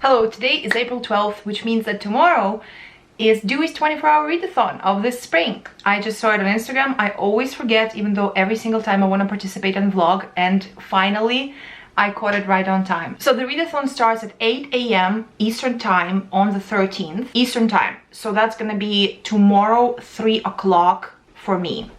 Hello, today is April 12th, which means that tomorrow is Dewey's 24-hour readathon of this spring. I just saw it on Instagram. I always forget, even though every single time I want to participate and vlog, and finally I caught it right on time. So the readathon starts at 8 a.m. Eastern time on the 13th Eastern time. So that's gonna be tomorrow 3 o'clock for me.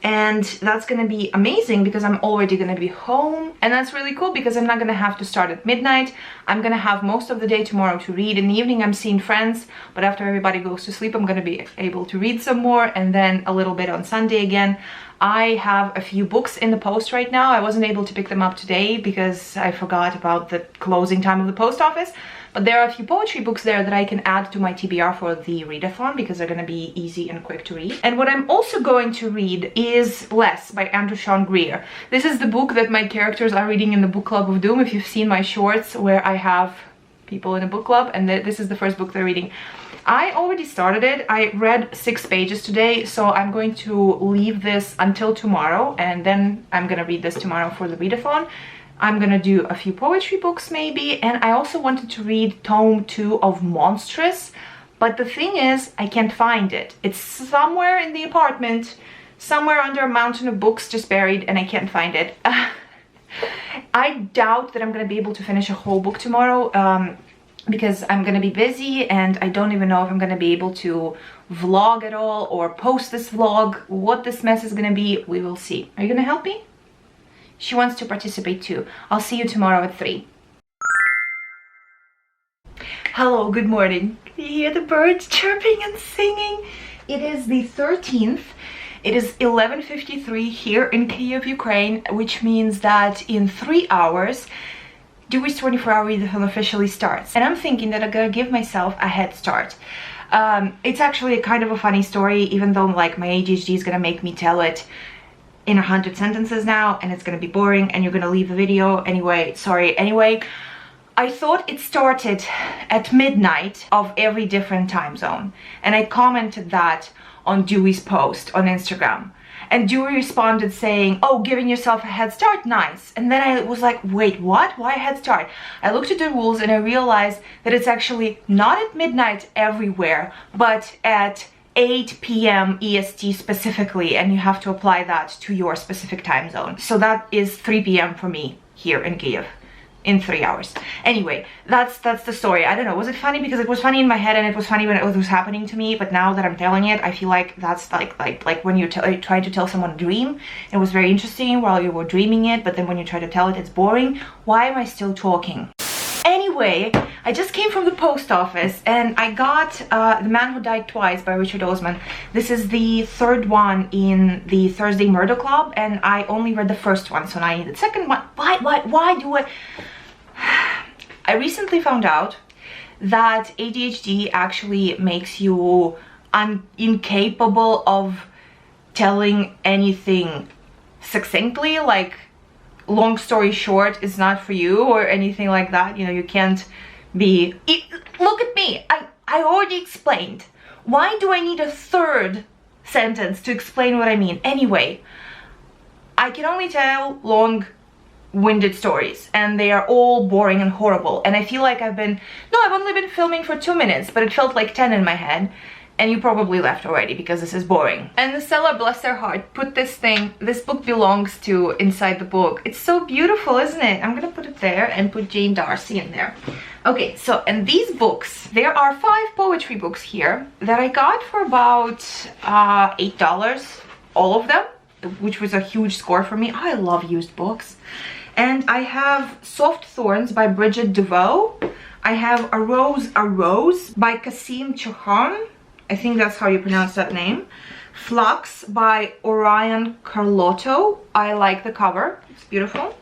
And that's gonna be amazing because I'm already gonna be home, and that's really cool because I'm not gonna have to start at midnight. I'm gonna have most of the day tomorrow to read. In the evening I'm seeing friends, but after everybody goes to sleep I'm gonna be able to read some more, and then a little bit on Sunday again. I have a few books in the post right now. I wasn't able to pick them up today because I forgot about the closing time of the post office, but there are a few poetry books there that I can add to my TBR for the readathon because they're going to be easy and quick to read. And what I'm also going to read is Less by Andrew Sean Greer. This is the book that my characters are reading in the book club of doom. If you've seen my shorts where I have people in a book club, and this is the first book they're reading. I already started it. I read 6 pages today, so I'm going to leave this until tomorrow, and then I'm gonna read this tomorrow for the readathon. I'm gonna do a few poetry books maybe, and I also wanted to read tome 2 of Monstrous, but the thing is I can't find it. It's somewhere in the apartment, somewhere under a mountain of books just buried, and I can't find it. I doubt that I'm gonna be able to finish a whole book tomorrow because I'm gonna be busy, and I don't even know if I'm gonna be able to vlog at all or post this vlog. What this mess is gonna be, we will see. Are you gonna help me? She wants to participate too. I'll see you tomorrow at 3. Hello, good morning. Can you hear the birds chirping and singing? It is the 13th. It is 11:53 here in Kyiv, Ukraine, which means that in 3 hours, Dewey's 24-hour readathon officially starts. And I'm thinking that I'm gonna give myself a head start. It's actually kind of a funny story, even though like my ADHD is gonna make me tell it in 100 sentences now, and it's gonna be boring, and you're gonna leave the video anyway. Sorry. Anyway, I thought it started at midnight of every different time zone, and I commented that on Dewey's post on Instagram, and Dewey responded saying, oh, giving yourself a head start, nice. And then I was like, wait, what? Why a head start? I looked at the rules and I realized that it's actually not at midnight everywhere, but at 8 p.m. EST specifically, and you have to apply that to your specific time zone. So that is 3 p.m. for me here in Kyiv in 3 hours. Anyway, that's the story. I don't know, was it funny? Because it was funny in my head and it was funny when it was happening to me, but now that I'm telling it, I feel like that's like when you're trying to tell someone a dream. It was very interesting while you were dreaming it, but then when you try to tell it, it's boring. Why am I still talking? Anyway, I just came from the post office and I got The Man Who Died Twice by Richard Osman. This is the 3rd one in the Thursday Murder Club, and I only read the first one, so now I need the second one. Why do I... I recently found out that ADHD actually makes you incapable of telling anything succinctly, like long story short is not for you or anything like that. You know, you can't be... Look at me, I already explained. Why do I need a 3rd sentence to explain what I mean? Anyway, I can only tell long-winded stories, and they are all boring and horrible, and I feel like I've only been filming for 2 minutes, but it felt like 10 in my head. And you probably left already because this is boring. And the seller, bless their heart, put this book belongs to inside the book. It's so beautiful, isn't it? I'm gonna put it there and put Jane Darcy in there. Okay, so, and these books, there are 5 poetry books here that I got for about $8, all of them, which was a huge score for me. I love used books. And I have Soft Thorns by Bridget DeVoe. I have A Rose by Kasim Chauhan. I think that's how you pronounce that name. Flux by Orion Carlotto. I like the cover, it's beautiful.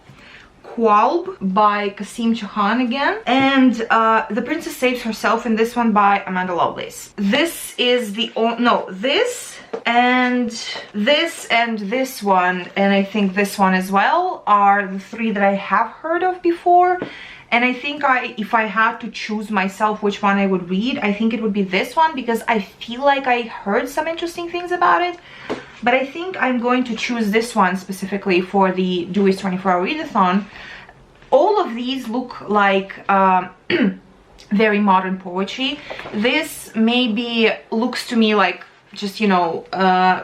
Qualb by Kasim Chauhan again. And The Princess Saves Herself in this one by Amanda Lovelace. This is the... no, this and this one, and I think this one as well, are the 3 that I have heard of before. And I think if I had to choose myself which one I would read, I think it would be this one because I feel like I heard some interesting things about it. But I think I'm going to choose this one specifically for the Dewey's 24-hour readathon. All of these look like very modern poetry. This maybe looks to me like just, you know,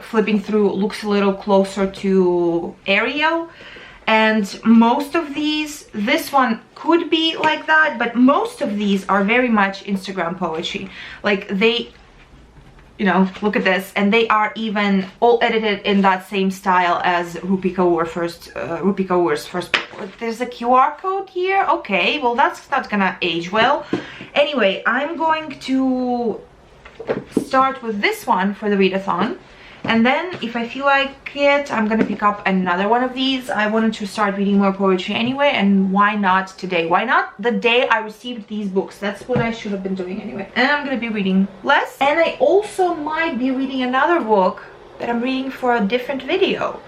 flipping through, looks a little closer to Ariel. And most of these, this one could be like that, but most of these are very much Instagram poetry. Like they, you know, look at this, and they are even all edited in that same style as Rupi Kaur's first book. There's a QR code here. Okay, well that's not gonna age well. Anyway, I'm going to start with this one for the readathon, and then if I feel like it, I'm gonna pick up another one of these. I wanted to start reading more poetry anyway, and why not today? Why not the day I received these books? That's what I should have been doing anyway. And I'm gonna be reading less, and I also might be reading another book that I'm reading for a different video.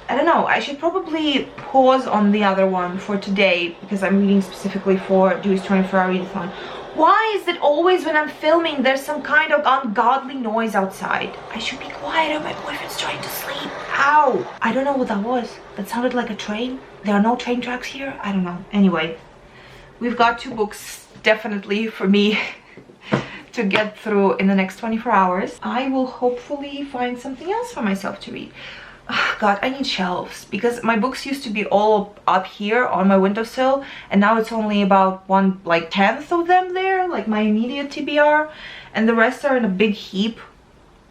I don't know, I should probably pause on the other one for today because I'm reading specifically for Dewey's 24-hour readathon. Why is it always when I'm filming there's some kind of ungodly noise outside? I should be quiet or my boyfriend's trying to sleep. Ow! I don't know what that was. That sounded like a train. There are no train tracks here. I don't know. Anyway, we've got 2 books definitely for me to get through in the next 24 hours. I will hopefully find something else for myself to read. Oh, God, I need shelves because my books used to be all up here on my windowsill, and now it's only about 1/10 of them there, like my immediate TBR, and the rest are in a big heap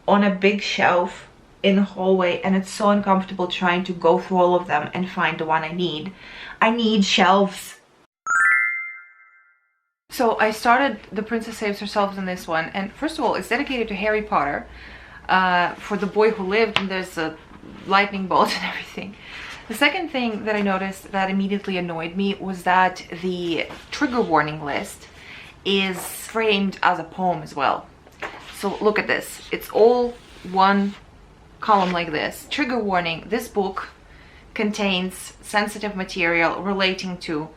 on a big shelf in the hallway, and it's so uncomfortable trying to go through all of them and find the one I need. I need shelves. So I started The Princess Saves Herself in this one, and first of all, it's dedicated to Harry Potter, for the boy who lived, and there's a lightning bolt and everything. The second thing that I noticed that immediately annoyed me was that the trigger warning list is framed as a poem as well. So look at this. It's all one column like this. Trigger warning: this book contains sensitive material relating to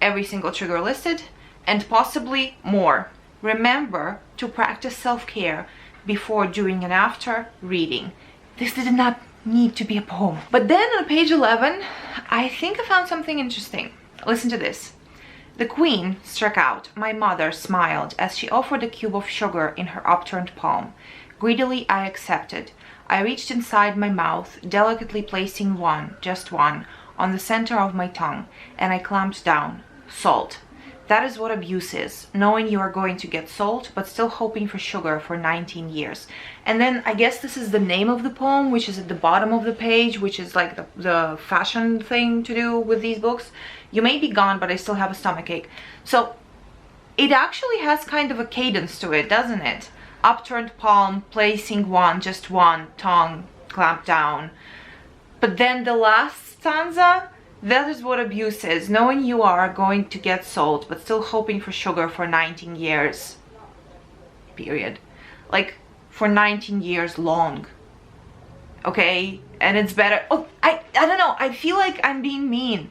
every single trigger listed and possibly more. Remember to practice self-care before, during, and after reading. This did not need to be a poem. But then on page 11, I think I found something interesting. Listen to this. The queen struck out. My mother smiled as she offered a cube of sugar in her upturned palm. Greedily I accepted. I reached inside my mouth, delicately placing one, just one, on the center of my tongue, and I clamped down. Salt. That is what abuse is, knowing you are going to get salt, but still hoping for sugar for 19 years. And then I guess this is the name of the poem, which is at the bottom of the page, which is like the fashion thing to do with these books. You may be gone, but I still have a stomachache. So it actually has kind of a cadence to it, doesn't it? Upturned palm, placing one, just one, tongue clamped down. But then the last stanza, that is what abuse is, knowing you are going to get salt, but still hoping for sugar for 19 years. Period. Like, for 19 years long. Okay? And it's better. Oh, I don't know. I feel like I'm being mean.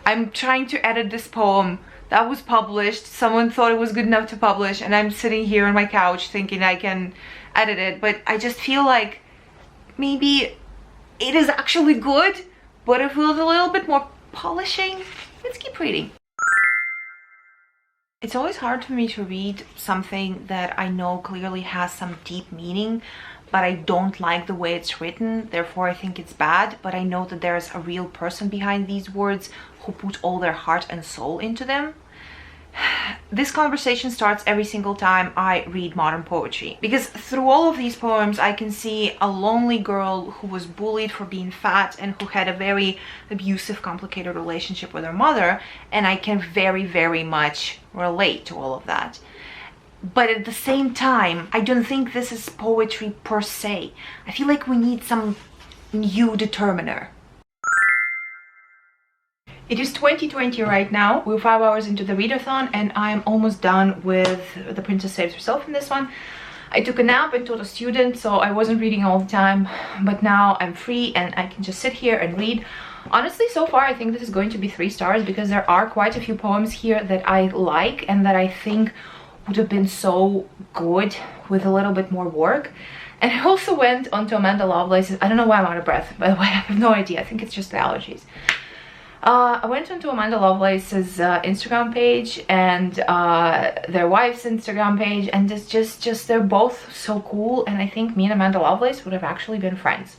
I'm trying to edit this poem that was published. Someone thought it was good enough to publish, and I'm sitting here on my couch thinking I can edit it. But I just feel like maybe it is actually good, but if it was a little bit more polishing. Let's keep reading. It's always hard for me to read something that I know clearly has some deep meaning, but I don't like the way it's written, therefore I think it's bad, but I know that there's a real person behind these words who put all their heart and soul into them. This conversation starts every single time I read modern poetry, because through all of these poems I can see a lonely girl who was bullied for being fat and who had a very abusive, complicated relationship with her mother, and I can very, very much relate to all of that. But at the same time, I don't think this is poetry per se. I feel like we need some new determiner. It is 2020 right now. We're 5 hours into the readathon and I'm almost done with The Princess Saves Herself in this one. I took a nap and taught a student, so I wasn't reading all the time, but now I'm free and I can just sit here and read. Honestly, so far I think this is going to be 3 stars because there are quite a few poems here that I like and that I think would have been so good with a little bit more work. And I also went on to Amanda Lovelace's, I don't know why I'm out of breath, by the way, I have no idea, I think it's just the allergies. I went onto Amanda Lovelace's Instagram page and their wife's Instagram page, and it's just they're both so cool, and I think me and Amanda Lovelace would have actually been friends.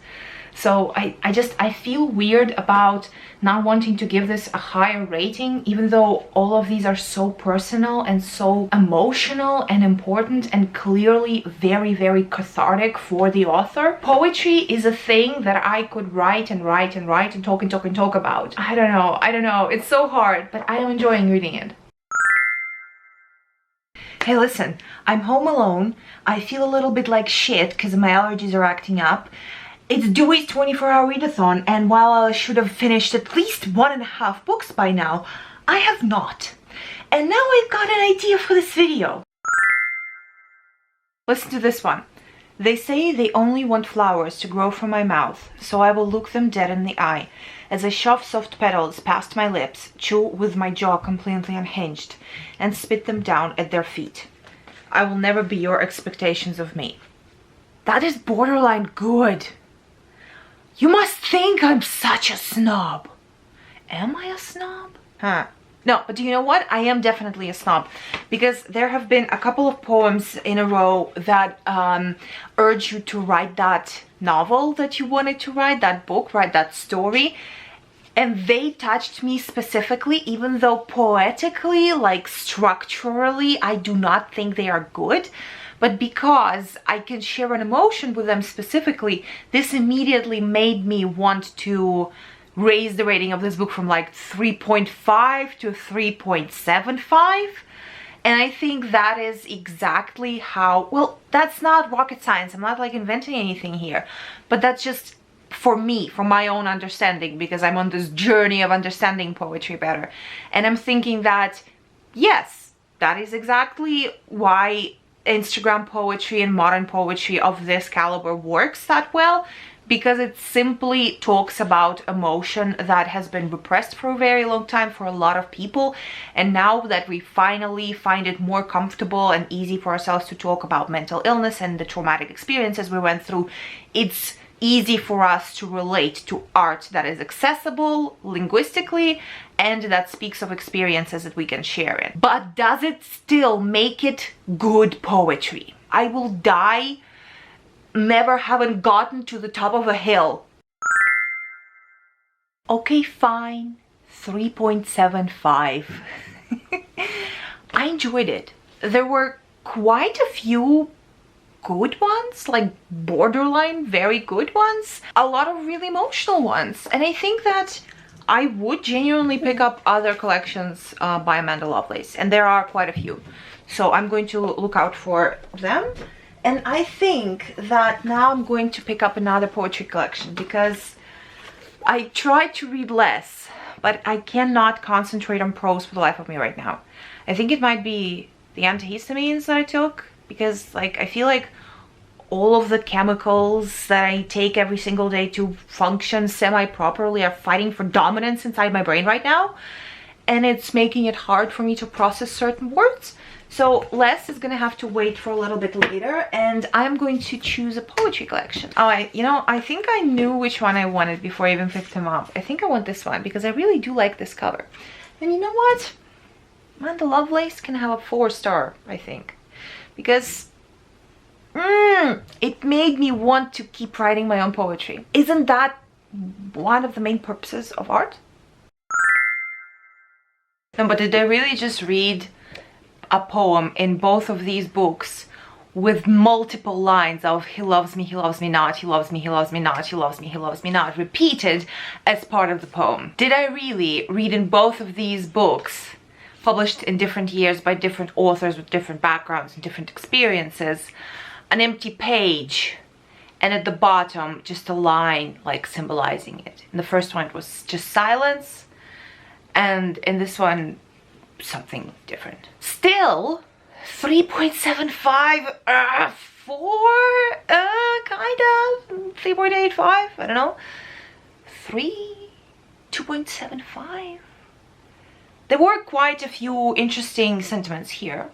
So I feel weird about not wanting to give this a higher rating, even though all of these are so personal and so emotional and important and clearly very, very cathartic for the author. Poetry is a thing that I could write and write and write and talk and talk and talk about. I don't know, it's so hard, but I am enjoying reading it. Hey, listen, I'm home alone. I feel a little bit like shit because my allergies are acting up. It's Dewey's 24-hour readathon, and while I should have finished at least 1.5 books by now, I have not. And now I've got an idea for this video. Listen to this one. They say they only want flowers to grow from my mouth, so I will look them dead in the eye as I shove soft petals past my lips, chew with my jaw completely unhinged, and spit them down at their feet. I will never be your expectations of me. That is borderline good. You must think I'm such a snob. Am I a snob? Huh. No, but do you know what? I am definitely a snob, because there have been a couple of poems in a row that urge you to write that novel that you wanted to write, that book, write that story. And they touched me specifically, even though poetically, like structurally, I do not think they are good. But because I can share an emotion with them specifically, this immediately made me want to raise the rating of this book from like 3.5 to 3.75. And I think that is exactly how, well, that's not rocket science. I'm not like inventing anything here, but that's just for me, for my own understanding, because I'm on this journey of understanding poetry better. And I'm thinking that, yes, that is exactly why Instagram poetry and modern poetry of this caliber works that well, because it simply talks about emotion that has been repressed for a very long time for a lot of people, and now that we finally find it more comfortable and easy for ourselves to talk about mental illness and the traumatic experiences we went through, it's easy for us to relate to art that is accessible linguistically and that speaks of experiences that we can share in. But does it still make it good poetry? I will die never having gotten to the top of a hill. Okay, fine, 3.75. I enjoyed it. There were quite a few good ones, like borderline very good ones, a lot of really emotional ones, and I think that I would genuinely pick up other collections by Amanda Lovelace, and there are quite a few, so I'm going to look out for them. And I think that now I'm going to pick up another poetry collection, because I try to read less, but I cannot concentrate on prose for the life of me right now. I think it might be the antihistamines that I took, because like I feel like all of the chemicals that I take every single day to function semi-properly are fighting for dominance inside my brain right now, and it's making it hard for me to process certain words. So Les is gonna have to wait for a little bit later, and I'm going to choose a poetry collection. Oh, I think I knew which one I wanted before I even picked him up. I think I want this one because I really do like this cover. And you know what? Amanda Lovelace can have a 4-star, I think, because it made me want to keep writing my own poetry. Isn't that one of the main purposes of art? No, but did I really just read a poem in both of these books with multiple lines of he loves me not, he loves me not, he loves me not, repeated as part of the poem? Did I really read in both of these books, published in different years by different authors with different backgrounds and different experiences, an empty page and at the bottom just a line like symbolizing it? In the first one it was just silence, and in this one something different. Still 3.75, 4, kind of 3.85, I don't know, 2.75. There were quite a few interesting sentiments here.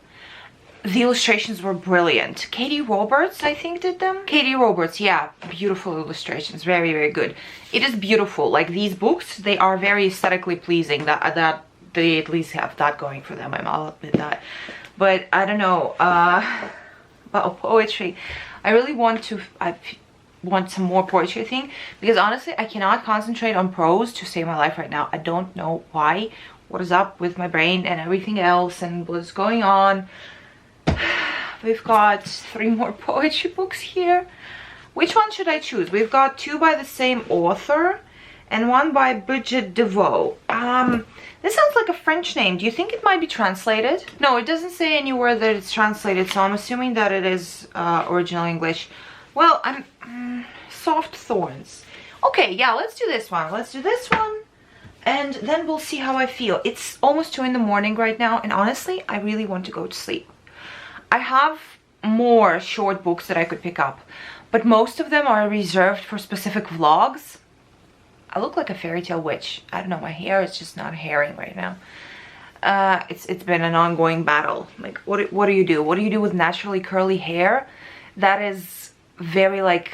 the illustrations were brilliant. Katie Roberts, I think, did them. Katie Roberts, yeah, beautiful illustrations, very, very good. It is beautiful. Like, these books, they are very aesthetically pleasing. That they at least have that going for them. I'll admit that. But I don't know about poetry. I really want to. I want some more poetry thing, because honestly, I cannot concentrate on prose to save my life right now. I don't know why. What is up with my brain and everything else, and what's going on? We've got 3 more poetry books here. Which one should I choose? We've got 2 by the same author and 1 by Bridget DeVoe. This sounds like a French name. Do you think it might be translated? No, it doesn't say anywhere that it's translated, so I'm assuming that it is original English. Well, Soft Thorns. Okay, yeah, let's do this one. Let's do this one, and then we'll see how I feel. It's almost 2 in the morning right now, and honestly, I really want to go to sleep. I have more short books that I could pick up, but most of them are reserved for specific vlogs. I look like a fairy tale witch. I don't know, my hair is just not hairing right now. It's been an ongoing battle. Like, what do you do? What do you do with naturally curly hair that is very, like,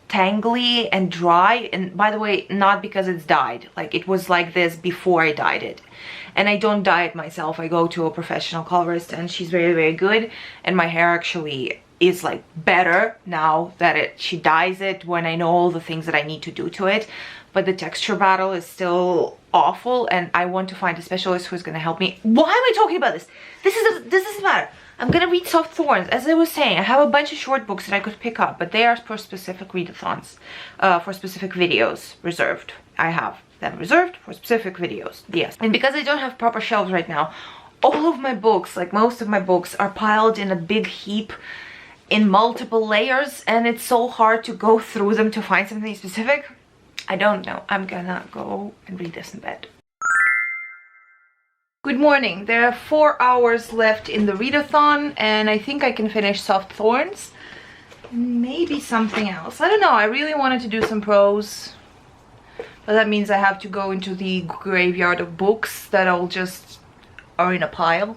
tangly and dry? And by the way, not because it's dyed. Like, it was like this before I dyed it. And I don't dye it myself. I go to a professional colorist, and she's very, very good. And my hair actually is, like, better now that she dyes it, when I know all the things that I need to do to it. But the texture battle is still awful, and I want to find a specialist who's going to help me. Why am I talking about this? This doesn't matter. I'm gonna read Soft Thorns. As I was saying, I have a bunch of short books that I could pick up, but they are for specific readathons, for specific videos reserved. I have them reserved for specific videos, yes. And because I don't have proper shelves right now, all of my books, like most of my books, are piled in a big heap in multiple layers, and it's so hard to go through them to find something specific. I don't know. I'm gonna go and read this in bed. Good morning. There are 4 hours left in the readathon, and I think I can finish Soft Thorns. Maybe something else. I don't know. I really wanted to do some prose, but that means I have to go into the graveyard of books that all just are in a pile.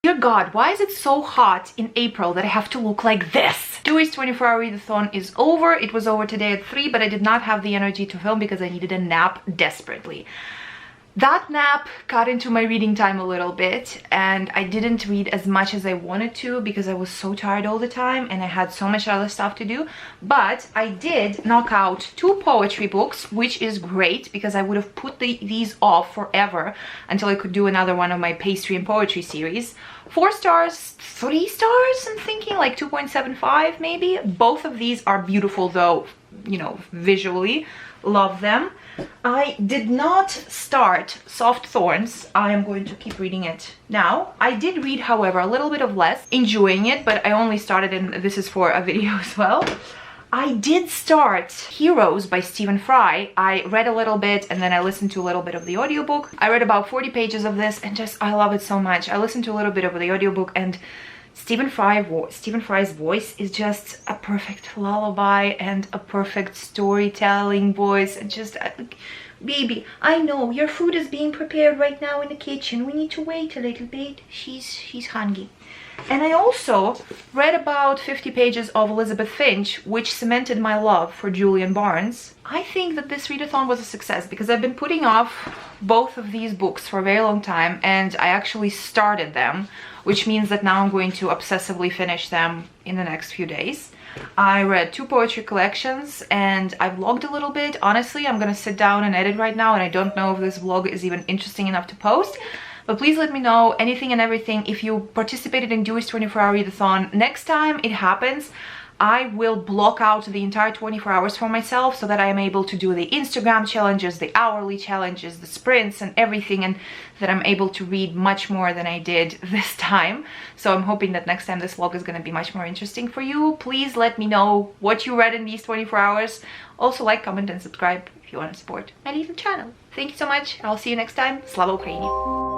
Dear God, why is it so hot in April that I have to look like this? Dewey's 24-hour readathon is over. It was over today at 3, but I did not have the energy to film because I needed a nap desperately. That nap got into my reading time a little bit, and I didn't read as much as I wanted to because I was so tired all the time and I had so much other stuff to do. But I did knock out 2 poetry books, which is great because I would have put these off forever until I could do another one of my pastry and poetry series. 4 stars, 3 stars, I'm thinking, like 2.75 maybe. Both of these are beautiful though, you know, visually. Love them. I did not start Soft Thorns. I am going to keep reading it now. I did read, however, a little bit of less, enjoying it, but I only started, and this is for a video as well. I did start Heroes by Stephen Fry. I read a little bit and then I listened to a little bit of the audiobook. I read about 40 pages of this and just, I love it so much. I listened to a little bit of the audiobook, and Stephen Fry's voice is just a perfect lullaby and a perfect storytelling voice, and just baby, I know your food is being prepared right now in the kitchen. We need to wait a little bit. She's hungry. And I also read about 50 pages of Elizabeth Finch, which cemented my love for Julian Barnes. I think that this readathon was a success because I've been putting off both of these books for a very long time, and I actually started them, which means that now I'm going to obsessively finish them in the next few days. I read 2 poetry collections and I vlogged a little bit. Honestly, I'm gonna sit down and edit right now, and I don't know if this vlog is even interesting enough to post. But please let me know anything and everything if you participated in Dewey's 24-hour readathon. Next time it happens, I will block out the entire 24 hours for myself so that I am able to do the Instagram challenges, the hourly challenges, the sprints and everything, and that I'm able to read much more than I did this time. So I'm hoping that next time this vlog is going to be much more interesting for you. Please let me know what you read in these 24 hours. Also like, comment and subscribe if you want to support my little channel. Thank you so much. I'll see you next time. Slava Ukraini!